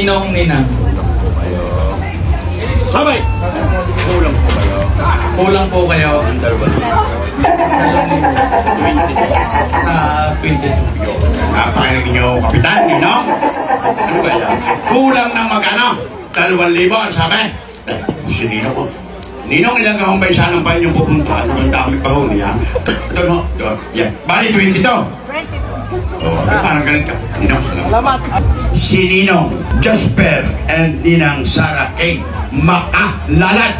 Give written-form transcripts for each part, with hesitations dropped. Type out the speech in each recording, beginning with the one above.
Ninong Ninang. Sabay! Kulang po kayo. Kulang po kayo Ang dalawa. sa 22. Napakinig niyo, Kapitan, Ninong. Ano ba yan? Kulang ng magkano? 2,000 ang sabi. Eh, si Ninong ko. Ninong, ilang kahumbay sanang pa inyong pupuntahan? Ang dami pa ho niya. Doon ho, doon. Yan. Bali, 22. Oh, parang galing ka. Ninong, salamat. Si Ninong, Jasper, and Ninang Sarah Kay Makalalat.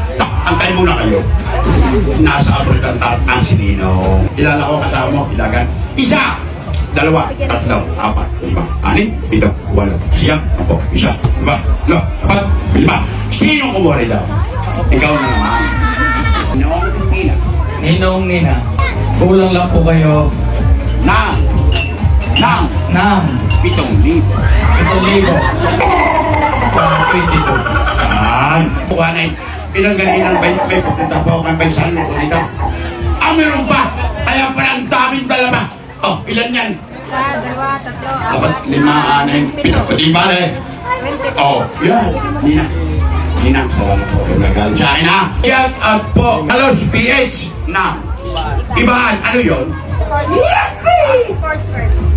Antay muna kayo. Nasa abroad ang si Ninong. Kilala ko kasama mo, ilagan. Isa, dalawa, tatlo, apat, lima, anim, pito, walo, siyam, sampo, isa, lima, lo, apat, lima. Sinong kumuri daw? Ikaw na naman. Ninong Ninang. Kulang lang po kayo Nang ng 7,000. 7,000 sa 22. Yan. Bukanay, ilang ganinang may pupunta po ako ng paisan mo dito. Ah, meron pa! Kaya pala ang daming dalawa. Oh, ilan yan? Dalawa, tatlo, Apat, lima, anim, pito. Pati bale. 20. Oh, yan. Nina. Nina, salamat po. Yung nagaling sa akin, ha? Shout out po. Halos PH na. Ibaan, ano yun?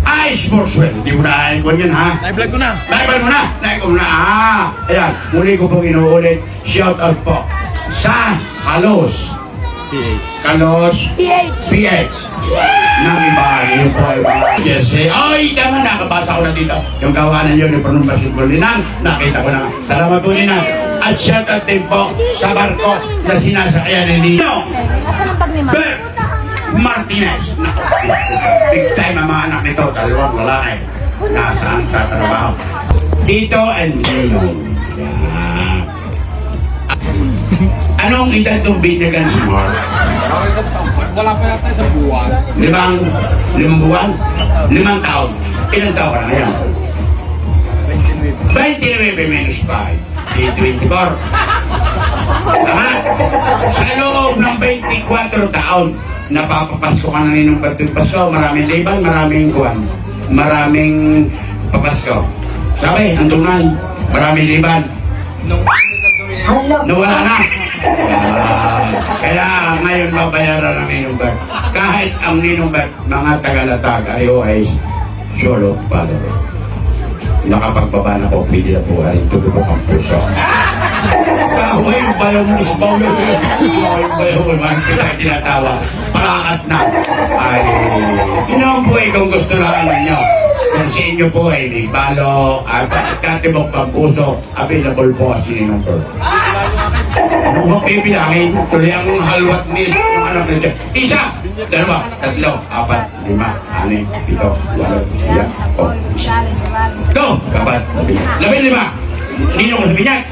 Ay, sportswear. Hindi mo na icon yan, ha? Na-vlog ko na. Naibal mo na! Naibal mo na! Ah! Ayan, muli ko pong inuulit. Shout out po sa Kalos. Kalos PH. Nang iba, yun po ay mga Jesse. Ay, tama, nakabasa ko na dito. Yung gawanan yun, yung Pernong Basketball Ninang. Nakita ko na. Salamat po, Ninang. At shout out din po sa barko na sinasakyan ni Ninong Nasaan ang bag ni Ma'am? Bert Martinez. Naku, big time ang mga anak nito. Dalawang lalaki. Nasaan tatrabaho? Tito and Ninong. Yan. Anong edad ng binyagan si Mark? Wala pa yata sa buwan. Limang buwan? 5 taon. Ilang taon ka na ngayon? 29 minus 5. 24. Tama? Sa loob ng 24 taon, napapapasko ka na ninong Bertong Pasko. Maraming liban, maraming kuwan. Maraming papasko. Sabi, ang tunay, maraming liban. Nawala na. Kaya ngayon babayaran ng Ninong Bert. Kahit ang Ninong Bert, mga tagalatag, ay solo father. Nakapagbaba na po, pwede na po ay tulog ang puso. Kahoy yung bayaw mo sa bayaw. Kahoy yung bayaw mo, mga kita tinatawa. Palakat na. Ay, yun po kung gusto lang ninyo. Kung sa inyo po ay may balo at katibok pampuso, available po kasi ni number. Huwag pipilangin, tuloy ang halwat ni yung anak na dyan. Isa, dalawa, tatlo, apat, lima, anim, pito, walo, siya, o, go, kapat, labing lima. Nino ko sa binyag.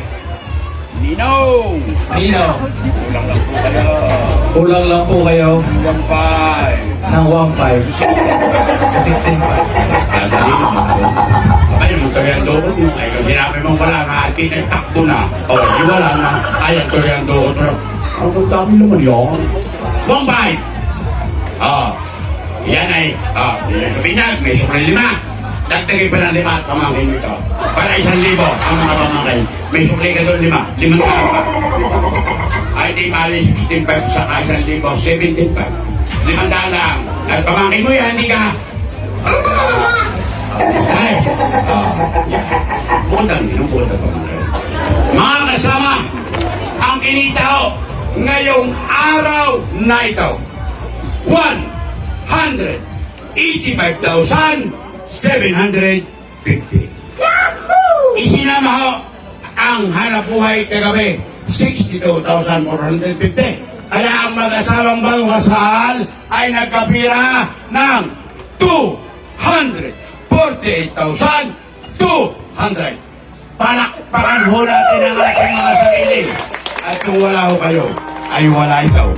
Ninong! Nino, Kulang lang po kayo. kulang lang po kayo 1.5. ng 1.5 sa 16.5. Dali naman ako. Abay, yung tuloyan doon mo. Ay, kasi sinabi mong wala nga, tinagtakbo na. O, di wala na. Ay, ang tuloyan doon. Ang dami naman yun. 1.5. Yan ay, yan sa binyag, may sobrang lima. Dagdagin pa ng lima at pamangkin mo ito. Para 1,000 ang mga pamangkin. May supli ka doon lima. 5 ay di mali 16.5 sa 1,000, 17.5. 500 lang. At pamangkin mo yan, hindi ka. Ay, yan. Bukod din, bukod ang pamangkin. Mga kasama, ang kinita ko ngayong araw na ito. 185,750. Isinama ho ang hanap buhay kagabi, 62,450. Kaya ang mag-asawang bagong kasal ay nagkapira ng 248,200. Palakpakan ho natin ang ating mga sarili. At kung wala ho kayo, ay wala ikaw.